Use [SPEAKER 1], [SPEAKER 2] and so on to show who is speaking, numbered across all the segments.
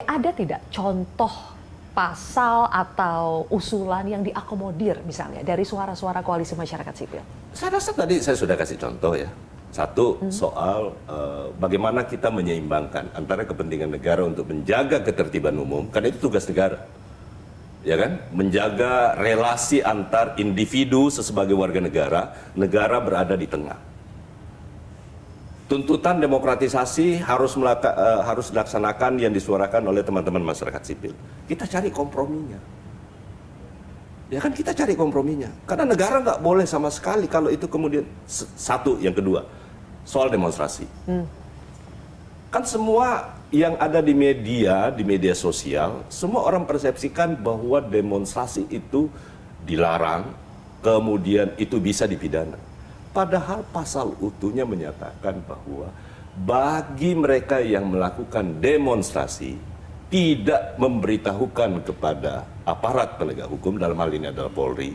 [SPEAKER 1] Ada tidak contoh pasal atau usulan yang diakomodir misalnya dari suara-suara koalisi masyarakat sipil?
[SPEAKER 2] Saya rasa tadi saya sudah kasih contoh ya. Satu, soal bagaimana kita menyeimbangkan antara kepentingan negara untuk menjaga ketertiban umum, karena itu tugas negara. Ya kan? Menjaga relasi antar individu sebagai warga negara berada di tengah. Tuntutan demokratisasi harus dilaksanakan yang disuarakan oleh teman-teman masyarakat sipil. Kita cari komprominya. Ya kan, kita cari komprominya. Karena negara nggak boleh sama sekali kalau itu kemudian satu, yang kedua, soal demonstrasi. Kan semua yang ada di media sosial, semua orang persepsikan bahwa demonstrasi itu dilarang, kemudian itu bisa dipidana. Padahal pasal utuhnya menyatakan bahwa bagi mereka yang melakukan demonstrasi tidak memberitahukan kepada aparat penegak hukum, dalam hal ini adalah Polri,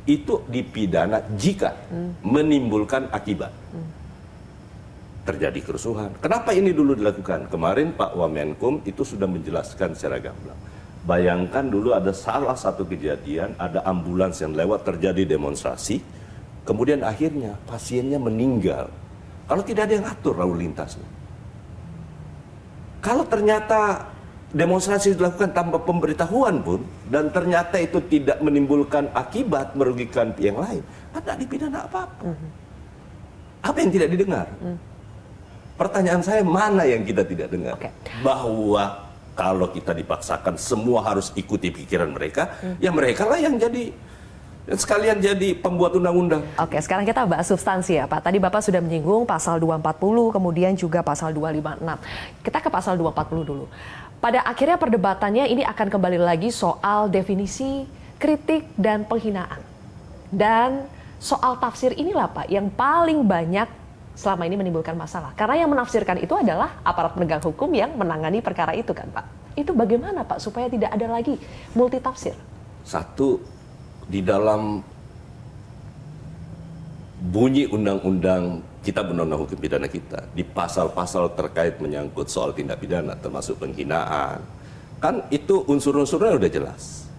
[SPEAKER 2] itu dipidana jika menimbulkan akibat terjadi kerusuhan. Kenapa ini dulu dilakukan? Kemarin Pak Wamenkum itu sudah menjelaskan secara gamblang. Bayangkan dulu ada salah satu kejadian, ada ambulans yang lewat, terjadi demonstrasi, kemudian akhirnya pasiennya meninggal. Kalau tidak ada yang atur lalu lintasnya. Kalau ternyata demonstrasi dilakukan tanpa pemberitahuan pun, dan ternyata itu tidak menimbulkan akibat merugikan yang lain, tidak dipidana apa-apa. Apa yang tidak didengar? Pertanyaan saya, mana yang kita tidak dengar? Bahwa kalau kita dipaksakan semua harus ikuti pikiran mereka, ya mereka lah yang jadi, dan sekalian jadi pembuat undang-undang.
[SPEAKER 1] Oke, sekarang kita bahas substansi ya Pak. Tadi Bapak sudah menyinggung pasal 240, kemudian juga pasal 256. Kita ke pasal 240 dulu. Pada akhirnya perdebatannya ini akan kembali lagi soal definisi kritik dan penghinaan. Dan soal tafsir inilah Pak yang paling banyak selama ini menimbulkan masalah. Karena yang menafsirkan itu adalah aparat penegak hukum yang menangani perkara itu kan Pak. Itu bagaimana Pak supaya tidak ada lagi multitafsir?
[SPEAKER 2] Satu, di dalam bunyi undang-undang kitab undang-undang hukum pidana kita, di pasal-pasal terkait menyangkut soal tindak pidana termasuk penghinaan, kan itu unsur-unsurnya udah jelas.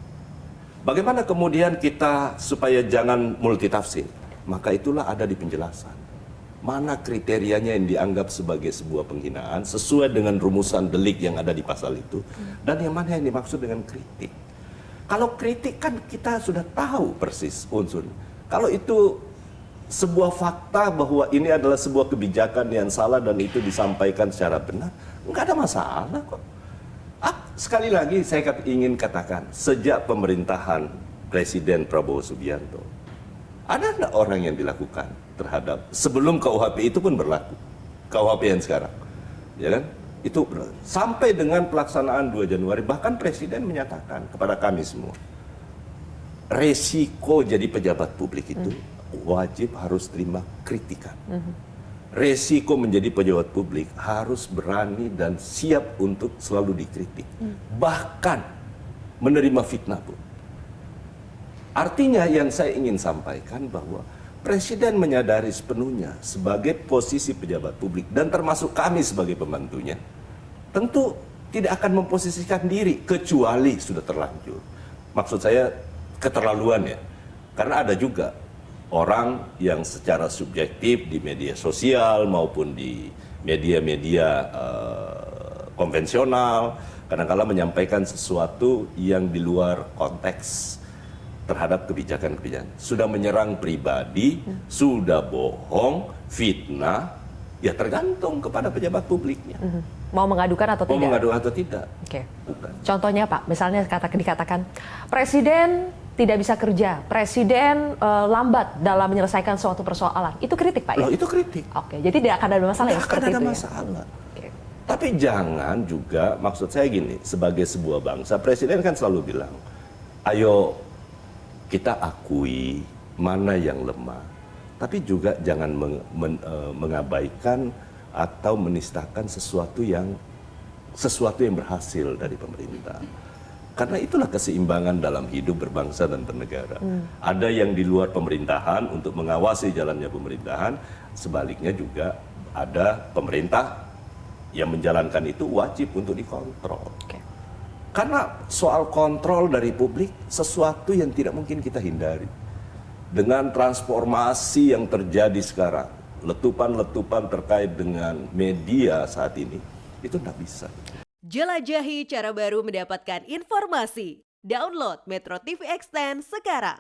[SPEAKER 2] Bagaimana kemudian kita supaya jangan multitafsir? Maka itulah ada di penjelasan. Mana kriterianya yang dianggap sebagai sebuah penghinaan sesuai dengan rumusan delik yang ada di pasal itu, dan yang mana yang dimaksud dengan kritik. Kalau kritik kan kita sudah tahu persis unsurnya. Kalau itu sebuah fakta bahwa ini adalah sebuah kebijakan yang salah dan itu disampaikan secara benar, nggak ada masalah kok. Sekali lagi saya ingin katakan, sejak pemerintahan Presiden Prabowo Subianto, ada nggak orang yang dilakukan terhadap, sebelum KUHP itu pun berlaku, KUHP yang sekarang, ya kan? Itu sampai dengan pelaksanaan 2 Januari, bahkan Presiden menyatakan kepada kami semua, resiko jadi pejabat publik itu wajib harus terima kritikan. Resiko menjadi pejabat publik harus berani dan siap untuk selalu dikritik, bahkan menerima fitnah pun. Artinya yang saya ingin sampaikan bahwa Presiden menyadari sepenuhnya sebagai posisi pejabat publik, dan termasuk kami sebagai pembantunya, tentu tidak akan memposisikan diri kecuali sudah terlanjur. Maksud saya keterlaluan ya. Karena ada juga orang yang secara subjektif di media sosial maupun di media-media konvensional kadang-kala menyampaikan sesuatu yang di luar konteks terhadap kebijakan-kebijakan. Sudah menyerang pribadi, sudah bohong, fitnah, ya tergantung kepada pejabat publiknya.
[SPEAKER 1] Mau mengadukan atau tidak?
[SPEAKER 2] Mau mengadukan atau tidak?
[SPEAKER 1] Oke.
[SPEAKER 2] Bukan.
[SPEAKER 1] Contohnya Pak, misalnya dikatakan Presiden tidak bisa kerja, Presiden lambat dalam menyelesaikan suatu persoalan. Itu kritik Pak ya?
[SPEAKER 2] Loh, itu kritik.
[SPEAKER 1] Oke, jadi tidak akan ada masalah
[SPEAKER 2] Tidak
[SPEAKER 1] yang
[SPEAKER 2] akan
[SPEAKER 1] seperti
[SPEAKER 2] ada
[SPEAKER 1] itu
[SPEAKER 2] masalah.
[SPEAKER 1] ya? Oke.
[SPEAKER 2] Tapi jangan juga, maksud saya gini, sebagai sebuah bangsa, Presiden kan selalu bilang, ayo kita akui mana yang lemah, tapi juga jangan mengabaikan atau menistakan sesuatu yang berhasil dari pemerintah. Karena itulah keseimbangan dalam hidup berbangsa dan bernegara. Ada yang di luar pemerintahan untuk mengawasi jalannya pemerintahan, sebaliknya juga ada pemerintah yang menjalankan itu wajib untuk dikontrol.
[SPEAKER 1] Oke.
[SPEAKER 2] Karena soal kontrol dari publik sesuatu yang tidak mungkin kita hindari. Dengan transformasi yang terjadi sekarang, letupan-letupan terkait dengan media saat ini, itu tidak bisa.
[SPEAKER 3] Jelajahi cara baru mendapatkan informasi. Download Metro TV Extend sekarang.